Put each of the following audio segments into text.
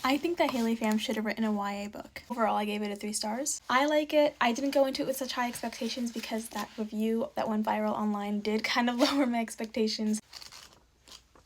I think that Haley Pham should have written a YA book. Overall, I gave it a 3 stars. I like it. I didn't go into it with such high expectations because that review that went viral online did kind of lower my expectations.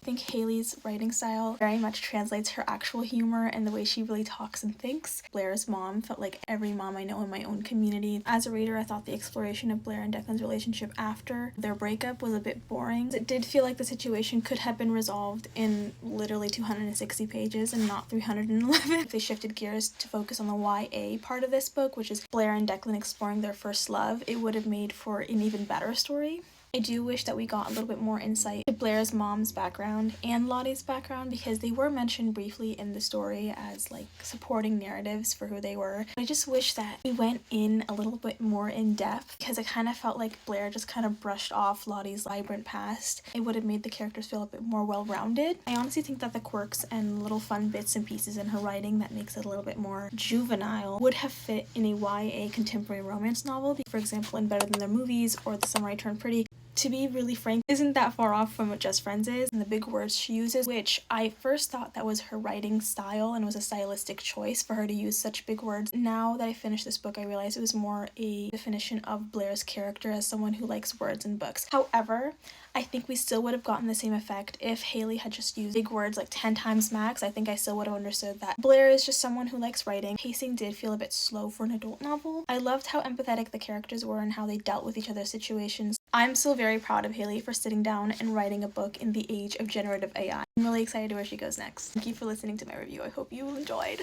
I think Haley's writing style very much translates her actual humor and the way she really talks and thinks. Blair's mom felt like every mom I know in my own community. As a reader, I thought the exploration of Blair and Declan's relationship after their breakup was a bit boring. It did feel like the situation could have been resolved in literally 260 pages and not 311. If they shifted gears to focus on the YA part of this book, which is Blair and Declan exploring their first love, it would have made for an even better story. I do wish that we got a little bit more insight to Blair's mom's background and Lottie's background because they were mentioned briefly in the story as like supporting narratives for who they were. I just wish that we went in a little bit more in depth because I kind of felt like Blair just kind of brushed off Lottie's vibrant past. It would have made the characters feel a bit more well-rounded. I honestly think that the quirks and little fun bits and pieces in her writing that makes it a little bit more juvenile would have fit in a YA contemporary romance novel. For example, in Better Than Their Movies or The Summer I Turned Pretty. To be really frank, isn't that far off from what Just Friends is, and the big words she uses, which I first thought that was her writing style and was a stylistic choice for her to use such big words. Now that I finished this book, I realized it was more a definition of Blair's character as someone who likes words in books. However, I think we still would have gotten the same effect if Haley had just used big words like 10 times max. I think I still would have understood that Blair is just someone who likes writing. Pacing did feel a bit slow for an adult novel. I loved how empathetic the characters were and how they dealt with each other's situations. I'm still very proud of Haley for sitting down and writing a book in the age of generative AI. I'm really excited to where she goes next. Thank you for listening to my review. I hope you enjoyed.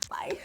Bye.